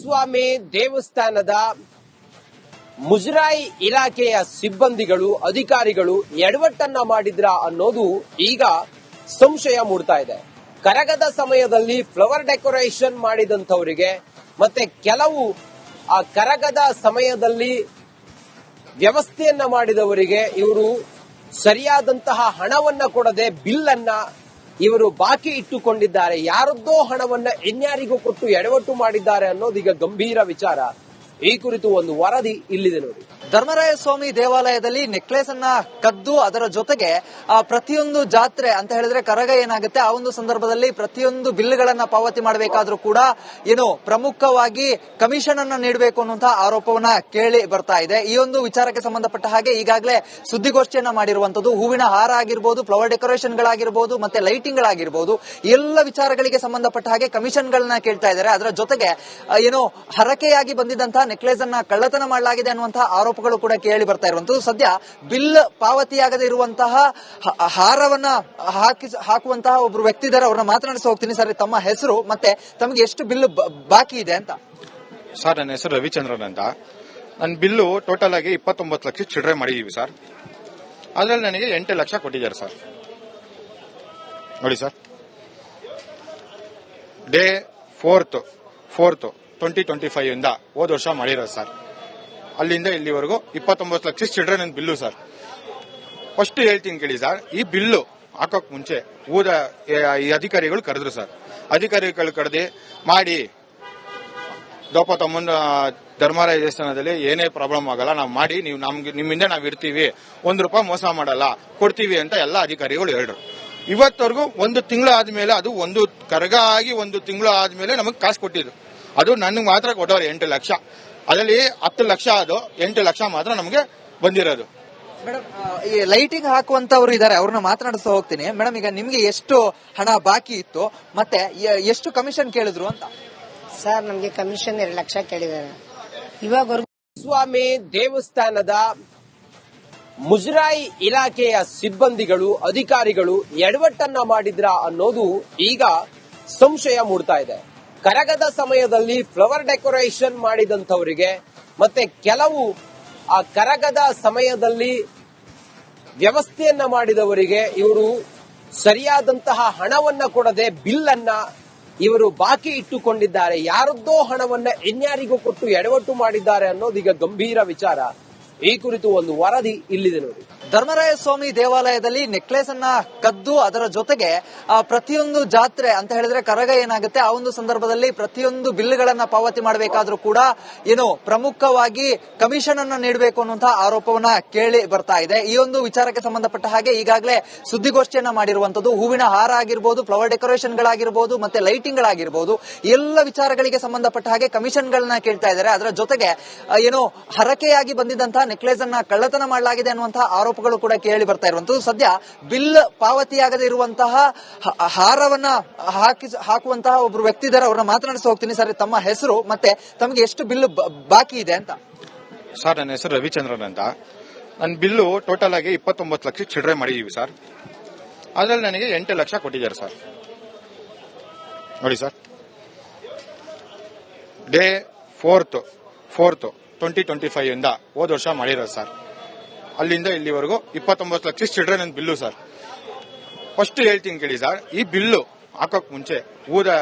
ಸ್ವಾಮಿ ದೇವಸ್ಥಾನದ ಮುಜರಾಯಿ ಇಲಾಖೆಯ ಸಿಬ್ಬಂದಿಗಳು ಅಧಿಕಾರಿಗಳು ಎಡವಟ್ಟನ್ನ ಮಾಡಿದ್ರ ಅನ್ನೋದು ಈಗ ಸಂಶಯ ಮೂಡ್ತಾ ಇದೆ. ಕರಗದ ಸಮಯದಲ್ಲಿ ಫ್ಲವರ್ ಡೆಕೋರೇಷನ್ ಮಾಡಿದಂತವರಿಗೆ ಮತ್ತೆ ಕೆಲವು ಆ ಕರಗದ ಸಮಯದಲ್ಲಿ ವ್ಯವಸ್ಥೆಯನ್ನ ಮಾಡಿದವರಿಗೆ ಇವರು ಸರಿಯಾದಂತಹ ಹಣವನ್ನ ಕೊಡದೆ ಬಿಲ್ ಅನ್ನ ಇವರು ಬಾಕಿ ಇಟ್ಟುಕೊಂಡಿದ್ದಾರೆ. ಯಾರದ್ದೋ ಹಣವನ್ನ ಇನ್ಯಾರಿಗೂ ಕೊಟ್ಟು ಎಡವಟ್ಟು ಮಾಡಿದ್ದಾರೆ ಅನ್ನೋದು ಈಗ ಗಂಭೀರ ವಿಚಾರ. ಈ ಕುರಿತು ಒಂದು ವರದಿ ಇಲ್ಲಿದೆ ನೋಡಿ. ಧರ್ಮರಾಯ ಸ್ವಾಮಿ ದೇವಾಲಯದಲ್ಲಿ ನೆಕ್ಲೆಸ್ ಅನ್ನ ಕದ್ದು ಅದರ ಜೊತೆಗೆ ಪ್ರತಿಯೊಂದು ಜಾತ್ರೆ ಅಂತ ಹೇಳಿದ್ರೆ ಕರಗ ಏನಾಗುತ್ತೆ ಆ ಒಂದು ಸಂದರ್ಭದಲ್ಲಿ ಪ್ರತಿಯೊಂದು ಬಿಲ್ಗಳನ್ನ ಪಾವತಿ ಮಾಡಬೇಕಾದ್ರೂ ಕೂಡ ಏನು ಪ್ರಮುಖವಾಗಿ ಕಮಿಷನ್ ಅನ್ನ ನೀಡಬೇಕು ಅನ್ನುವಂತಹ ಆರೋಪವನ್ನ ಕೇಳಿ ಬರ್ತಾ ಇದೆ. ಈ ಒಂದು ವಿಚಾರಕ್ಕೆ ಸಂಬಂಧಪಟ್ಟ ಹಾಗೆ ಈಗಾಗಲೇ ಸುದ್ದಿಗೋಷ್ಠಿಯನ್ನ ಮಾಡಿರುವಂತದ್ದು. ಹೂವಿನ ಹಾರ ಆಗಿರ್ಬೋದು, ಫ್ಲವರ್ ಡೆಕೋರೇಷನ್ ಗಳಾಗಿರ್ಬೋದು, ಮತ್ತೆ ಲೈಟಿಂಗ್ ಗಳಾಗಿರ್ಬೋದು, ಎಲ್ಲ ವಿಚಾರಗಳಿಗೆ ಸಂಬಂಧಪಟ್ಟ ಹಾಗೆ ಕಮಿಷನ್ ಗಳನ್ನ ಕೇಳ್ತಾ ಇದ್ದಾರೆ. ಅದರ ಜೊತೆಗೆ ಏನು ಹರಕೆಯಾಗಿ ಬಂದಿದ್ದಂತಹ ನೆಕ್ಲೆಸ್ ಅನ್ನ ಕಳ್ಳತನ ಮಾಡಲಾಗಿದೆ ಅನ್ನುವಂತಹ ಆರೋಪಗಳು ಕೂಡ ಕೇಳಿ ಬರ್ತಾ ಇರುವಂತದ್ದು. ಸದ್ಯ ಬಿಲ್ ಪಾವತಿಯಾಗದೇ ಇರುವಂತಹ ಹಾರವನ್ನ ಹಾಕುವಂತಹ ಒಬ್ರು ವ್ಯಕ್ತಿ ಇದ್ದಾರೆ. ಅವ್ರನ್ನ ಮಾತನಾಡಿಸಿ ಹೋಗ್ತೀನಿ. ಸರ್, ತಮ್ಮ ಹೆಸರು ಮತ್ತೆ ತಮಗೆ ಎಷ್ಟು ಬಿಲ್ ಬಾಕಿ ಇದೆ ಅಂತ? ಸರ್, ನನ್ನ ಹೆಸರು ರವಿಚಂದ್ರನ್ ಅಂತ. ನನ್ನ ಬಿಲ್ಲು ಟೋಟಲ್ ಆಗಿ 29 ಲಕ್ಷ ಚಿಲ್ಲರೆ ಮಾಡಿದೀವಿ ಸರ್. ಅದ್ರಲ್ಲಿ ನನಗೆ 8 ಲಕ್ಷ ಕೊಟ್ಟಿದ್ದಾರೆ ಸರ್. ನೋಡಿ ಸರ್, ಡೇ 4th 2025 ಇಂದ ಹೋದ ವರ್ಷ ಮಾಡಿರೋದು ಸರ್. ಅಲ್ಲಿಂದ ಇಲ್ಲಿವರೆಗೂ 29 ಲಕ್ಷ ಚಿಲ್ಡ್ರನ್ ನನ್ನ ಬಿಲ್ಲು ಸರ್. ಫಸ್ಟ್ ಹೇಳ್ತೀನಿ ಕೇಳಿ ಸರ್, ಈ ಬಿಲ್ಲು ಹಾಕೋಕ್ ಮುಂಚೆ ಈ ಅಧಿಕಾರಿಗಳು ಕರೆದ್ರು ಸರ್. ಅಧಿಕಾರಿಗಳು ಕರೆದಿ ಮಾಡಿ ದ್ರೌಪದಮ್ಮನ ಧರ್ಮರಾಯ ದೇವಸ್ಥಾನದಲ್ಲಿ ಏನೇ ಪ್ರಾಬ್ಲಮ್ ಆಗಲ್ಲ, ನಾವು ಮಾಡಿ ನೀವು ನಿಮ್ಮಿಂದ ನಾವು ಇರ್ತೀವಿ, ₹1 ಮೋಸ ಮಾಡಲ್ಲ, ಕೊಡ್ತೀವಿ ಅಂತ ಎಲ್ಲ ಅಧಿಕಾರಿಗಳು ಹೇಳಿದ್ರು. ಇವತ್ತವರೆಗೂ 1 ತಿಂಗಳು ಆದ್ಮೇಲೆ, ಅದು ಒಂದು ಕರಗ ಆಗಿ 1 ತಿಂಗಳು ಆದ್ಮೇಲೆ ನಮಗೆ ಕಾಸು ಕೊಟ್ಟಿದ್ದು. ಅದು ನನಗೆ ಮಾತ್ರ ಕೊಟ್ಟವ್ರು 8 ಲಕ್ಷ. ಅದರಲ್ಲಿ 10 ಲಕ್ಷ ಅದು 8 ಲಕ್ಷ ಮಾತ್ರ ನಮಗೆ ಬಂದಿರೋದು. ಮೇಡಮ್, ಈ ಲೈಟಿಂಗ್ ಹಾಕುವಂತವ್ರು ಇದಾರೆ, ಅವ್ರನ್ನ ಮಾತನಾಡಿಸ್ತಾ ಹೋಗ್ತೀನಿ. ಮೇಡಮ್, ಈಗ ನಿಮ್ಗೆ ಎಷ್ಟು ಹಣ ಬಾಕಿ ಇತ್ತು ಮತ್ತೆ ಎಷ್ಟು ಕಮಿಷನ್ ಕೇಳಿದ್ರು ಅಂತ? ಸರ್, ನಮ್ಗೆ ಕಮಿಷನ್ 2 ಲಕ್ಷ ಕೇಳಿದ್ದಾರೆ. ಇವಾಗವರೆಗೂ ಸ್ವಾಮಿ ದೇವಸ್ಥಾನದ ಮುಜರಾಯಿ ಇಲಾಖೆಯ ಸಿಬ್ಬಂದಿಗಳು ಅಧಿಕಾರಿಗಳು ಎಡವಟ್ಟನ್ನ ಮಾಡಿದ್ರ ಅನ್ನೋದು ಈಗ ಸಂಶಯ ಮೂಡ್ತಾ ಇದೆ. ಕರಗದ ಸಮಯದಲ್ಲಿ ಫ್ಲವರ್ ಡೆಕೋರೇಷನ್ ಮಾಡಿದಂತವರಿಗೆ ಮತ್ತೆ ಕೆಲವು ಆ ಕರಗದ ಸಮಯದಲ್ಲಿ ವ್ಯವಸ್ಥೆಯನ್ನ ಮಾಡಿದವರಿಗೆ ಇವರು ಸರಿಯಾದಂತಹ ಹಣವನ್ನ ಕೊಡದೆ ಬಿಲ್ ಅನ್ನ ಇವರು ಬಾಕಿ ಇಟ್ಟುಕೊಂಡಿದ್ದಾರೆ. ಯಾರದ್ದೋ ಹಣವನ್ನ ಇನ್ಯಾರಿಗೂ ಕೊಟ್ಟು ಎಡವಟ್ಟು ಮಾಡಿದ್ದಾರೆ ಅನ್ನೋದು ಈಗ ಗಂಭೀರ ವಿಚಾರ. ಈ ಕುರಿತು ಒಂದು ವರದಿ ಇಲ್ಲಿದೆ ನೋಡಿ. ಧರ್ಮರಾಯ ಸ್ವಾಮಿ ದೇವಾಲಯದಲ್ಲಿ ನೆಕ್ಲೆಸ್ ಅನ್ನ ಕದ್ದು ಅದರ ಜೊತೆಗೆ ಪ್ರತಿಯೊಂದು ಜಾತ್ರೆ ಅಂತ ಹೇಳಿದ್ರೆ ಕರಗ ಏನಾಗುತ್ತೆ ಆ ಒಂದು ಸಂದರ್ಭದಲ್ಲಿ ಪ್ರತಿಯೊಂದು ಬಿಲ್ಗಳನ್ನ ಪಾವತಿ ಮಾಡಬೇಕಾದ್ರೂ ಕೂಡ ಏನು ಪ್ರಮುಖವಾಗಿ ಕಮಿಷನ್ ಅನ್ನ ನೀಡಬೇಕು ಅನ್ನುವಂತಹ ಆರೋಪವನ್ನ ಕೇಳಿ ಬರ್ತಾ ಇದೆ. ಈ ಒಂದು ವಿಚಾರಕ್ಕೆ ಸಂಬಂಧಪಟ್ಟ ಹಾಗೆ ಈಗಾಗಲೇ ಸುದ್ದಿಗೋಷ್ಠಿಯನ್ನ ಮಾಡಿರುವಂತದ್ದು. ಹೂವಿನ ಹಾರ ಆಗಿರ್ಬೋದು, ಫ್ಲವರ್ ಡೆಕೋರೇಷನ್ ಗಳಾಗಿರ್ಬೋದು, ಮತ್ತೆ ಲೈಟಿಂಗ್ ಗಳಾಗಿರ್ಬೋದು, ಎಲ್ಲ ವಿಚಾರಗಳಿಗೆ ಸಂಬಂಧಪಟ್ಟ ಹಾಗೆ ಕಮಿಷನ್ ಗಳನ್ನ ಕೇಳ್ತಾ ಇದ್ದಾರೆ. ಅದರ ಜೊತೆಗೆ ಏನು ಹರಕೆಯಾಗಿ ಬಂದಿದ್ದಂತಹ ನೆಕ್ಲೆಸ್ ಅನ್ನ ಕಳ್ಳತನ ಮಾಡಲಾಗಿದೆ ಅನ್ನುವಂತಹ ಆರೋಪಗಳು ಕೂಡ ಕೇಳಿ ಬರ್ತಾ ಇರುವಂತದ್ದು. ಸದ್ಯ ಬಿಲ್ ಪಾವತಿಯಾಗದೇ ಇರುವಂತಹ ಹಾರವನ್ನ ಹಾಕುವಂತಹ ಒಬ್ರು ವ್ಯಕ್ತಿ ಇದ್ದಾರೆ. ಅವ್ರನ್ನ ಮಾತನಾಡಿಸಿ ಹೋಗ್ತೀನಿ. ಸರ್, ತಮ್ಮ ಹೆಸರು ಮತ್ತೆ ತಮಗೆ ಎಷ್ಟು ಬಿಲ್ ಬಾಕಿ ಇದೆ ಅಂತ? ಸರ್, ನನ್ನ ಹೆಸರು ರವಿಚಂದ್ರನ್ ಅಂತ. ನನ್ನ ಬಿಲ್ಲು ಟೋಟಲ್ ಆಗಿ 29 ಲಕ್ಷ ಚಿಲ್ಲರೆ ಮಾಡಿದೀವಿ ಸರ್. ಅದ್ರಲ್ಲಿ ನನಗೆ 8 ಲಕ್ಷ ಕೊಟ್ಟಿದ್ದಾರೆ ಸರ್. ನೋಡಿ ಸರ್, ಡೇ 4th 2025 ಇಂದ ಹೋದ ವರ್ಷ ಮಾಡಿರೋದು ಸರ್. ಅಲ್ಲಿಂದ ಇಲ್ಲಿವರೆಗೂ 29 ಲಕ್ಷ ಚಿಲ್ಡ್ರನ್ ನನ್ನ ಬಿಲ್ಲು ಸರ್. ಫಸ್ಟ್ ಹೇಳ್ತೀನಿ ಕೇಳಿ ಸರ್, ಈ ಬಿಲ್ಲು ಹಾಕೋಕ್ ಮುಂಚೆ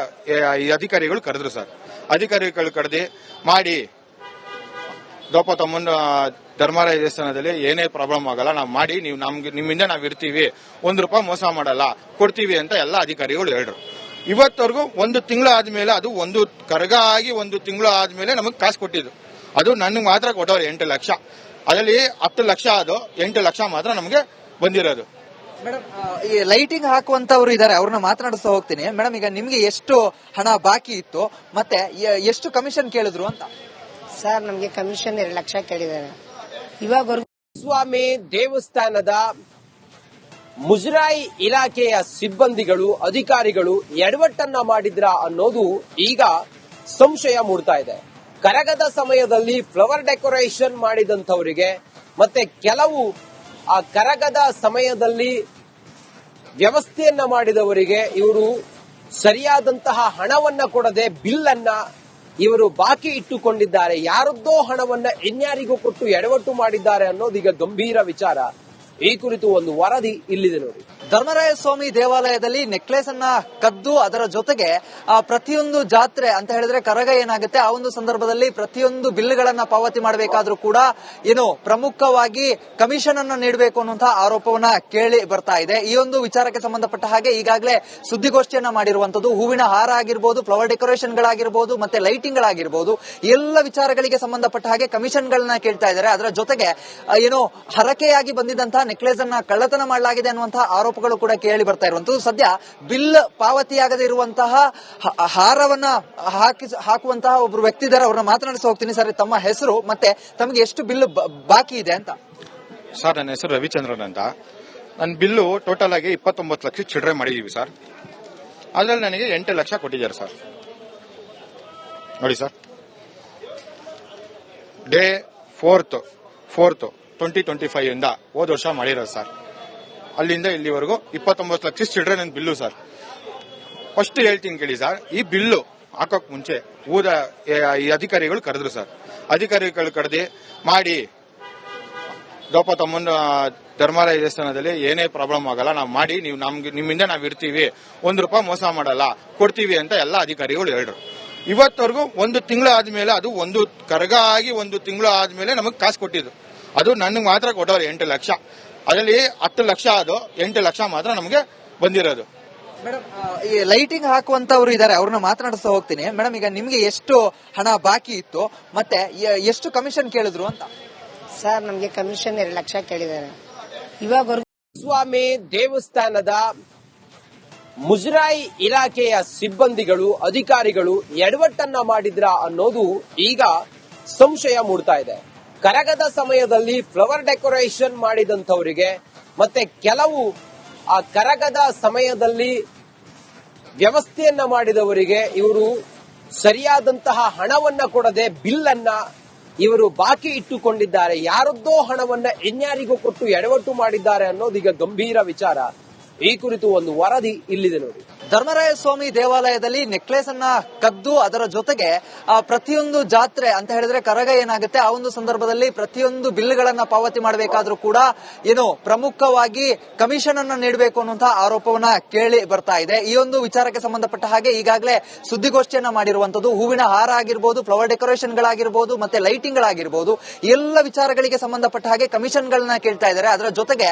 ಈ ಅಧಿಕಾರಿಗಳು ಕರೆದ್ರು ಸರ್. ಅಧಿಕಾರಿಗಳು ಕರೆದಿ ಮಾಡಿ ದ್ರೌಪದಮ್ಮನ ಧರ್ಮರಾಯ ದೇವಸ್ಥಾನದಲ್ಲಿ ಏನೇ ಪ್ರಾಬ್ಲಮ್ ಆಗಲ್ಲ, ನಾವು ಮಾಡಿ ನೀವು ನಿಮ್ಮಿಂದ ನಾವು ಇರ್ತೀವಿ, ₹1 ಮೋಸ ಮಾಡಲ್ಲ, ಕೊಡ್ತೀವಿ ಅಂತ ಎಲ್ಲ ಅಧಿಕಾರಿಗಳು ಹೇಳಿದ್ರು. ಇವತ್ತವರೆಗೂ 1 ತಿಂಗಳು ಆದ್ಮೇಲೆ, ಅದು ಒಂದು ಕರಗ ಆಗಿ 1 ತಿಂಗಳು ಆದ್ಮೇಲೆ ನಮಗೆ ಕಾಸು ಕೊಟ್ಟಿದ್ದು. ಅದು ನನಗೆ ಮಾತ್ರ ಕೊಟ್ಟವ್ರು 8 ಲಕ್ಷ. ಅದರಲ್ಲಿ 10 ಲಕ್ಷ ಅದು 8 ಲಕ್ಷ ಮಾತ್ರ ನಮಗೆ ಬಂದಿರೋದು. ಮೇಡಮ್, ಈ ಲೈಟಿಂಗ್ ಹಾಕುವಂತವ್ರು ಇದಾರೆ, ಅವ್ರನ್ನ ಮಾತನಾಡಿಸ್ತಾ ಹೋಗ್ತೀನಿ. ಮೇಡಮ್, ಈಗ ನಿಮ್ಗೆ ಎಷ್ಟು ಹಣ ಬಾಕಿ ಇತ್ತು ಮತ್ತೆ ಎಷ್ಟು ಕಮಿಷನ್ ಕೇಳಿದ್ರು ಅಂತ? ಸರ್, ನಮ್ಗೆ ಕಮಿಷನ್ 2 ಲಕ್ಷ ಕೇಳಿದ್ದಾರೆ. ಇವಾಗವರೆಗೂ ಸ್ವಾಮಿ ದೇವಸ್ಥಾನದ ಮುಜರಾಯಿ ಇಲಾಖೆಯ ಸಿಬ್ಬಂದಿಗಳು ಅಧಿಕಾರಿಗಳು ಎಡವಟ್ಟನ್ನ ಮಾಡಿದ್ರ ಅನ್ನೋದು ಈಗ ಸಂಶಯ ಮೂಡ್ತಾ ಇದೆ. ಕರಗದ ಸಮಯದಲ್ಲಿ ಫ್ಲವರ್ ಡೆಕೋರೇಷನ್ ಮಾಡಿದಂತವರಿಗೆ ಮತ್ತೆ ಕೆಲವು ಆ ಕರಗದ ಸಮಯದಲ್ಲಿ ವ್ಯವಸ್ಥೆಯನ್ನ ಮಾಡಿದವರಿಗೆ ಇವರು ಸರಿಯಾದಂತಹ ಹಣವನ್ನ ಕೊಡದೆ ಬಿಲ್ ಅನ್ನ ಇವರು ಬಾಕಿ ಇಟ್ಟುಕೊಂಡಿದ್ದಾರೆ. ಯಾರದ್ದೋ ಹಣವನ್ನ ಇನ್ಯಾರಿಗೂ ಕೊಟ್ಟು ಎಡವಟ್ಟು ಮಾಡಿದ್ದಾರೆ ಅನ್ನೋದೀಗ ಗಂಭೀರ ವಿಚಾರ. ಈ ಕುರಿತು ಒಂದು ವರದಿ ಇಲ್ಲಿದೆ ನೋಡಿ. ಧರ್ಮರಾಯ ಸ್ವಾಮಿ ದೇವಾಲಯದಲ್ಲಿ ನೆಕ್ಲೆಸ್ ಅನ್ನ ಕದ್ದು ಅದರ ಜೊತೆಗೆ ಪ್ರತಿಯೊಂದು ಜಾತ್ರೆ ಅಂತ ಹೇಳಿದ್ರೆ ಕರಗ ಏನಾಗುತ್ತೆ ಆ ಒಂದು ಸಂದರ್ಭದಲ್ಲಿ ಪ್ರತಿಯೊಂದು ಬಿಲ್ಗಳನ್ನ ಪಾವತಿ ಮಾಡಬೇಕಾದ್ರೂ ಕೂಡ ಏನು ಪ್ರಮುಖವಾಗಿ ಕಮಿಷನ್ ಅನ್ನ ನೀಡಬೇಕು ಅನ್ನುವಂತಹ ಆರೋಪವನ್ನ ಕೇಳಿ ಬರ್ತಾ ಇದೆ. ಈ ಒಂದು ವಿಚಾರಕ್ಕೆ ಸಂಬಂಧಪಟ್ಟ ಹಾಗೆ ಈಗಾಗಲೇ ಸುದ್ದಿಗೋಷ್ಠಿಯನ್ನ ಮಾಡಿರುವಂತದ್ದು. ಹೂವಿನ ಹಾರ ಆಗಿರ್ಬೋದು, ಫ್ಲವರ್ ಡೆಕೋರೇಷನ್ ಗಳಾಗಿರ್ಬೋದು, ಮತ್ತೆ ಲೈಟಿಂಗ್ ಗಳಾಗಿರ್ಬೋದು, ಎಲ್ಲ ವಿಚಾರಗಳಿಗೆ ಸಂಬಂಧಪಟ್ಟ ಹಾಗೆ ಕಮಿಷನ್ ಗಳನ್ನ ಕೇಳ್ತಾ ಇದ್ದಾರೆ. ಅದರ ಜೊತೆಗೆ ಏನು ಹರಕೆಯಾಗಿ ಬಂದಿದ್ದಂತಹ ನೆಕ್ಲೆಸ್ ಅನ್ನ ಕಳ್ಳತನ ಮಾಡಲಾಗಿದೆ ಅನ್ನುವಂತಹ ಆರೋಪಗಳು ಕೂಡ ಕೇಳಿ ಬರ್ತಾ ಇರುವಂತದ್ದು. ಸದ್ಯ ಬಿಲ್ ಪಾವತಿಯಾಗದೇ ಇರುವಂತಹ ಹಾರವನ್ನ ಹಾಕುವಂತಹ ಒಬ್ರು ವ್ಯಕ್ತಿ ಇದ್ದಾರೆ, ಅವ್ರನ್ನ ಮಾತನಾಡಿಸಿ ಹೋಗ್ತೀನಿ. ಸರ್, ತಮ್ಮ ಹೆಸರು ಮತ್ತೆ ತಮಗೆ ಎಷ್ಟು ಬಿಲ್ ಬಾಕಿ ಇದೆ ಅಂತ? ಸರ್, ನನ್ನ ಹೆಸರು ರವಿಚಂದ್ರನ್ ಅಂತ. ನನ್ನ ಬಿಲ್ಲು ಟೋಟಲ್ ಆಗಿ 29 ಲಕ್ಷ ಚಿಲ್ಲರೆ ಮಾಡಿದೀವಿ ಸರ್. ಅದ್ರಲ್ಲಿ ನನಗೆ 8 ಲಕ್ಷ ಕೊಟ್ಟಿದ್ದಾರೆ ಸರ್. ನೋಡಿ ಸರ್, ಡೇ 4th 2025 ಇಂದ ಹೋದ ವರ್ಷ ಮಾಡಿರೋದು ಸರ್. ಅಲ್ಲಿಂದ ಇಲ್ಲಿವರೆಗೂ 29 ಲಕ್ಷ ಚಿಲ್ಡ್ರೆ ನನ್ನ ಬಿಲ್ಲು ಸರ್. ಫಸ್ಟ್ ಹೇಳ್ತೀನಿ ಕೇಳಿ ಸರ್, ಈ ಬಿಲ್ಲು ಹಾಕೋಕ್ ಮುಂಚೆ ಈ ಅಧಿಕಾರಿಗಳು ಕರೆದ್ರು ಸರ್. ಅಧಿಕಾರಿಗಳು ಕರೆದಿ ಮಾಡಿ ದ್ರೌಪದಮ್ಮನ ಧರ್ಮಾಲಯ ದೇವಸ್ಥಾನದಲ್ಲಿ ಏನೇ ಪ್ರಾಬ್ಲಮ್ ಆಗಲ್ಲ, ನಾವು ಮಾಡಿ ನೀವು ನಿಮ್ಮಿಂದ ನಾವು ಇರ್ತೀವಿ, ₹1 ಮೋಸ ಮಾಡಲ್ಲ, ಕೊಡ್ತೀವಿ ಅಂತ ಎಲ್ಲ ಅಧಿಕಾರಿಗಳು ಹೇಳಿದ್ರು. ಇವತ್ತವರೆಗೂ 1 ತಿಂಗಳು ಆದ್ಮೇಲೆ, ಅದು ಒಂದು ಕರಗ ಆಗಿ 1 ತಿಂಗಳು ಆದ್ಮೇಲೆ ನಮಗೆ ಕಾಸು ಕೊಟ್ಟಿದ್ದು. ಅದು ನನಗೆ ಮಾತ್ರ ಕೊಟ್ಟವ್ರು 8 ಲಕ್ಷ. ಅದರಲ್ಲಿ 10 ಲಕ್ಷ ಅದು 8 ಲಕ್ಷ ಮಾತ್ರ ನಮಗೆ ಬಂದಿರೋದು. ಮೇಡಮ್, ಈ ಲೈಟಿಂಗ್ ಹಾಕುವಂತವ್ರು ಇದಾರೆ, ಅವ್ರನ್ನ ಮಾತನಾಡಿಸ್ತಾ ಹೋಗ್ತೀನಿ. ಮೇಡಮ್, ಈಗ ನಿಮ್ಗೆ ಎಷ್ಟು ಹಣ ಬಾಕಿ ಇತ್ತು ಮತ್ತೆ ಎಷ್ಟು ಕಮಿಷನ್ ಕೇಳಿದ್ರು ಅಂತ? ಸರ್, ನಮ್ಗೆ ಕಮಿಷನ್ 2 ಲಕ್ಷ ಕೇಳಿದ್ದಾರೆ. ಇವಾಗವರೆಗೂ ಸ್ವಾಮಿ ದೇವಸ್ಥಾನದ ಮುಜರಾಯಿ ಇಲಾಖೆಯ ಸಿಬ್ಬಂದಿಗಳು, ಅಧಿಕಾರಿಗಳು ಎಡವಟ್ಟನ್ನ ಮಾಡಿದ್ರ ಅನ್ನೋದು ಈಗ ಸಂಶಯ ಮೂಡ್ತಾ ಇದೆ. ಕರಗದ ಸಮಯದಲ್ಲಿ ಫ್ಲವರ್ ಡೆಕೋರೇಷನ್ ಮಾಡಿದಂಥವರಿಗೆ ಮತ್ತೆ ಕೆಲವು ಆ ಕರಗದ ಸಮಯದಲ್ಲಿ ವ್ಯವಸ್ಥೆಯನ್ನ ಮಾಡಿದವರಿಗೆ ಇವರು ಸರಿಯಾದಂತಹ ಹಣವನ್ನ ಕೊಡದೆ ಬಿಲ್ ಅನ್ನ ಇವರು ಬಾಕಿ ಇಟ್ಟುಕೊಂಡಿದ್ದಾರೆ. ಯಾರದ್ದೋ ಹಣವನ್ನ ಇನ್ಯಾರಿಗೂ ಕೊಟ್ಟು ಎಡವಟ್ಟು ಮಾಡಿದ್ದಾರೆ ಅನ್ನೋದೀಗ ಗಂಭೀರ ವಿಚಾರ. ಈ ಕುರಿತು ಒಂದು ವರದಿ ಇಲ್ಲಿದೆ ನೋಡಿ. ಧರ್ಮರಾಯ ಸ್ವಾಮಿ ದೇವಾಲಯದಲ್ಲಿ ನೆಕ್ಲೆಸ್ ಅನ್ನ ಕದ್ದು ಅದರ ಜೊತೆಗೆ ಪ್ರತಿಯೊಂದು ಜಾತ್ರೆ ಅಂತ ಹೇಳಿದ್ರೆ ಕರಗ ಏನಾಗುತ್ತೆ ಆ ಒಂದು ಸಂದರ್ಭದಲ್ಲಿ ಪ್ರತಿಯೊಂದು ಬಿಲ್ಗಳನ್ನ ಪಾವತಿ ಮಾಡಬೇಕಾದ್ರೂ ಕೂಡ ಏನು ಪ್ರಮುಖವಾಗಿ ಕಮಿಷನ್ ಅನ್ನ ನೀಡಬೇಕು ಅನ್ನುವಂತಹ ಆರೋಪವನ್ನ ಕೇಳಿ ಬರ್ತಾ ಇದೆ. ಈ ಒಂದು ವಿಚಾರಕ್ಕೆ ಸಂಬಂಧಪಟ್ಟ ಹಾಗೆ ಈಗಾಗಲೇ ಸುದ್ದಿಗೋಷ್ಠಿಯನ್ನ ಮಾಡಿರುವಂತದ್ದು. ಹೂವಿನ ಹಾರ ಆಗಿರ್ಬೋದು, ಫ್ಲವರ್ ಡೆಕೋರೇಷನ್ ಗಳಾಗಿರ್ಬೋದು, ಮತ್ತೆ ಲೈಟಿಂಗ್ ಗಳಾಗಿರ್ಬೋದು, ಎಲ್ಲ ವಿಚಾರಗಳಿಗೆ ಸಂಬಂಧಪಟ್ಟ ಹಾಗೆ ಕಮಿಷನ್ ಗಳನ್ನ ಕೇಳ್ತಾ ಇದ್ದಾರೆ. ಅದರ ಜೊತೆಗೆ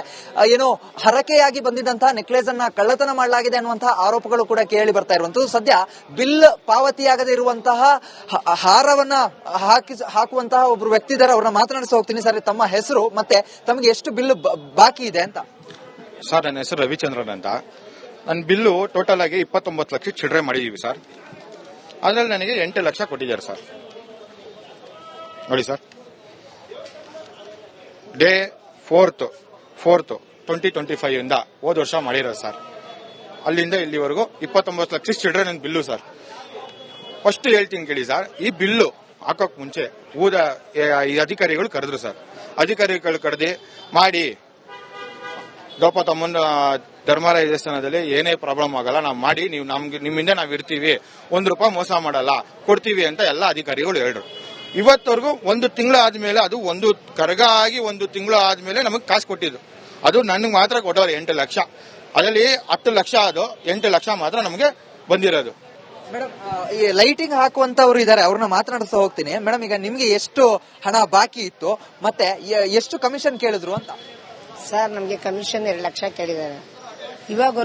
ಏನು ಹರಕೆಯಾಗಿ ಬಂದಿದ್ದಂತಹ ನೆಕ್ಲೆಸ್ ಅನ್ನ ಕಳ್ಳತನ ಮಾಡಲಾಗಿದೆ ಅನ್ನುವಂತಹ ಆರೋಪಗಳು ಕೂಡ ಕೇಳಿ ಬರ್ತಾ ಇರುವಂತದ್ದು. ಸದ್ಯ ಬಿಲ್ ಪಾವತಿಯಾಗದೇ ಇರುವಂತಹ ಹಾರವನ್ನ ಹಾಕುವಂತಹ ಒಬ್ರು ವ್ಯಕ್ತಿ ಇದ್ದಾರೆ, ಅವ್ರನ್ನ ಮಾತನಾಡಿಸಿ ಹೋಗ್ತೀನಿ. ಸರ್, ತಮ್ಮ ಹೆಸರು ಮತ್ತೆ ತಮಗೆ ಎಷ್ಟು ಬಿಲ್ ಬಾಕಿ ಇದೆ ಅಂತ? ಸರ್, ನನ್ನ ಹೆಸರು ರವಿಚಂದ್ರನ್ ಅಂತ. ನನ್ನ ಬಿಲ್ಲು ಟೋಟಲ್ ಆಗಿ 29 ಲಕ್ಷ ಚಿಲ್ಲರೆ ಮಾಡಿದೀವಿ ಸರ್. ಅದ್ರಲ್ಲಿ ನನಗೆ 8 ಲಕ್ಷ ಕೊಟ್ಟಿದ್ದಾರೆ ಸರ್. ನೋಡಿ ಸರ್, ಡೇ 4th 2025 ಇಂದ ಹೋದ ವರ್ಷ ಮಾಡಿರೋದು ಸರ್. ಅಲ್ಲಿಂದ ಇಲ್ಲಿವರೆಗೂ 29 ಲಕ್ಷ ಚಿಲ್ಡ್ರೆ ನನ್ನ ಬಿಲ್ಲು ಸರ್. ಫಸ್ಟ್ ಹೇಳ್ತೀನಿ ಕೇಳಿ ಸರ್, ಈ ಬಿಲ್ಲು ಹಾಕೋಕ್ ಮುಂಚೆ ಈ ಅಧಿಕಾರಿಗಳು ಕರೆದ್ರು ಸರ್. ಅಧಿಕಾರಿಗಳು ಕರೆದಿ ಮಾಡಿ ದ್ರೌಪದಮ್ಮನ ಧರ್ಮಾಲಯ ದೇವಸ್ಥಾನದಲ್ಲಿ ಏನೇ ಪ್ರಾಬ್ಲಮ್ ಆಗಲ್ಲ, ನಾವು ಮಾಡಿ ನೀವು ನಿಮ್ಮಿಂದ ನಾವು ಇರ್ತೀವಿ, ₹1 ಮೋಸ ಮಾಡಲ್ಲ, ಕೊಡ್ತೀವಿ ಅಂತ ಎಲ್ಲ ಅಧಿಕಾರಿಗಳು ಹೇಳಿದ್ರು. ಇವತ್ತವರೆಗೂ 1 ತಿಂಗಳು ಆದ್ಮೇಲೆ, ಅದು ಒಂದು ಕರಗ ಆಗಿ 1 ತಿಂಗಳು ಆದ್ಮೇಲೆ ನಮಗೆ ಕಾಸು ಕೊಟ್ಟಿದ್ದು. ಅದು ನನಗೆ ಮಾತ್ರ ಕೊಟ್ಟವ್ರು 8 ಲಕ್ಷ. ಅದರಲ್ಲಿ 10 ಲಕ್ಷ ಅದು 8 ಲಕ್ಷ ಮಾತ್ರ ನಮಗೆ ಬಂದಿರೋದು. ಮೇಡಮ್, ಈ ಲೈಟಿಂಗ್ ಹಾಕುವಂತವ್ರು ಇದಾರೆ, ಅವ್ರನ್ನ ಮಾತನಾಡಿಸ್ತಾ ಹೋಗ್ತೀನಿ. ಮೇಡಮ್, ಈಗ ನಿಮ್ಗೆ ಎಷ್ಟು ಹಣ ಬಾಕಿ ಇತ್ತು ಮತ್ತೆ ಎಷ್ಟು ಕಮಿಷನ್ ಕೇಳಿದ್ರು ಅಂತ? ಸರ್, ನಮ್ಗೆ ಕಮಿಷನ್ 2 ಲಕ್ಷ ಕೇಳಿದ್ದಾರೆ. ಇವಾಗ